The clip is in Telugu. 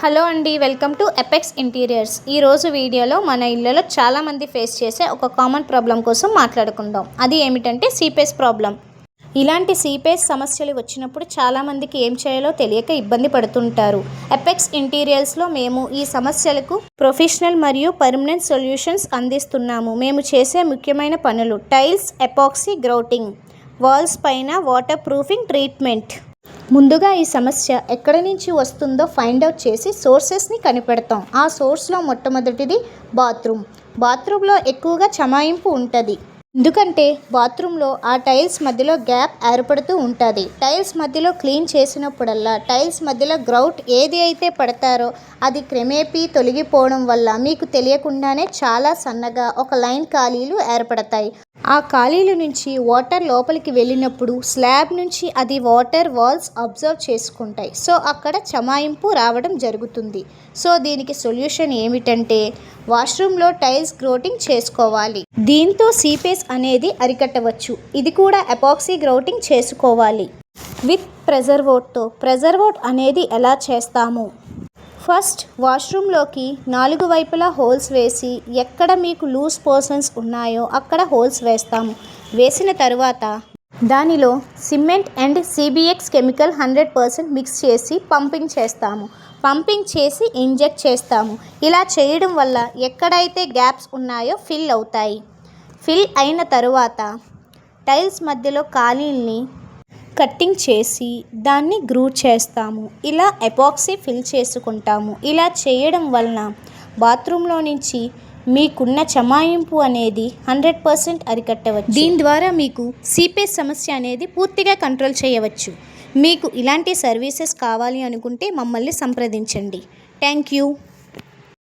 హలో అండి, వెల్కమ్ టు ఎపెక్స్ ఇంటీరియర్స్. ఈరోజు వీడియోలో మన ఇళ్ళలో చాలామంది ఫేస్ చేసే ఒక కామన్ ప్రాబ్లం కోసం మాట్లాడుకుందాం. అది ఏమిటంటే సీపేస్ ప్రాబ్లం. ఇలాంటి సీపేస్ సమస్యలు వచ్చినప్పుడు చాలామందికి ఏం చేయాలో తెలియక ఇబ్బంది పడుతుంటారు. ఎపెక్స్ ఇంటీరియర్స్లో మేము ఈ సమస్యలకు ప్రొఫెషనల్ మరియు పర్మనెంట్ సొల్యూషన్స్ అందిస్తున్నాము. మేము చేసే ముఖ్యమైన పనులు: టైల్స్ ఎపాక్సీ గ్రౌటింగ్, వాల్స్ పైన వాటర్ ప్రూఫింగ్ ట్రీట్మెంట్. ముందుగా ఈ సమస్య ఎక్కడి నుంచి వస్తుందో ఫైండ్ అవుట్ చేసి సోర్సెస్ని కనిపెడతాం. ఆ సోర్స్లో మొట్టమొదటిది బాత్రూంలో ఎక్కువగా చమాయింపు ఉంటుంది. ఎందుకంటే బాత్రూంలో ఆ టైల్స్ మధ్యలో గ్యాప్ ఏర్పడుతూ ఉంటుంది. టైల్స్ మధ్యలో క్లీన్ చేసినప్పుడల్లా టైల్స్ మధ్యలో గ్రౌట్ ఏది అయితే పడతారో అది క్రమేపీ తొలగిపోవడం వల్ల మీకు తెలియకుండానే చాలా సన్నగా ఒక లైన్ ఖాళీలు ఏర్పడతాయి. ఆ ఖాళీల నుంచి వాటర్ లోపలికి వెళ్ళినప్పుడు స్లాబ్ నుంచి అది వాటర్ వాల్స్ అబ్జర్వ్ చేసుకుంటాయి. సో అక్కడ చమాయింపు రావడం జరుగుతుంది. సో దీనికి సొల్యూషన్ ఏమిటంటే వాష్రూమ్లో టైల్స్ గ్రౌటింగ్ చేసుకోవాలి. దీంతో సీపేస్ అనేది అరికట్టవచ్చు. ఇది కూడా ఎపాక్సీ గ్రౌటింగ్ చేసుకోవాలి విత్ ప్రెజర్వోట్తో. ప్రెజర్వోట్ అనేది ఎలా చేస్తాము? ఫస్ట్ వాష్రూమ్లోకి 4 వైపులా హోల్స్ వేసి ఎక్కడ మీకు లూజ్ పోర్షన్స్ ఉన్నాయో అక్కడ హోల్స్ వేస్తాము. వేసిన తర్వాత దానిలో cement and CBX chemical 100% mix చేసి పంపింగ్ చేస్తాము. పంపింగ్ చేసి ఇంజెక్ట్ చేస్తాము. ఇలా చేయడం వల్ల ఎక్కడైతే గ్యాప్స్ ఉన్నాయో ఫిల్ అవుతాయి. ఫిల్ అయిన తరువాత టైల్స్ మధ్యలో ఖాళీల్ని కట్టింగ్ చేసి దాన్ని గ్రూ చేస్తాము. ఇలా ఎపాక్సీ ఫిల్ చేసుకుంటాము. ఇలా చేయడం వలన బాత్రూంలో నుంచి మీకున్న చమాయింపు అనేది 100% అరికట్టవచ్చు. దీని ద్వారా మీకు సీపేస్ సమస్య అనేది పూర్తిగా కంట్రోల్ చేయవచ్చు. మీకు ఇలాంటి సర్వీసెస్ కావాలి అనుకుంటే మమ్మల్ని సంప్రదించండి. Thank you.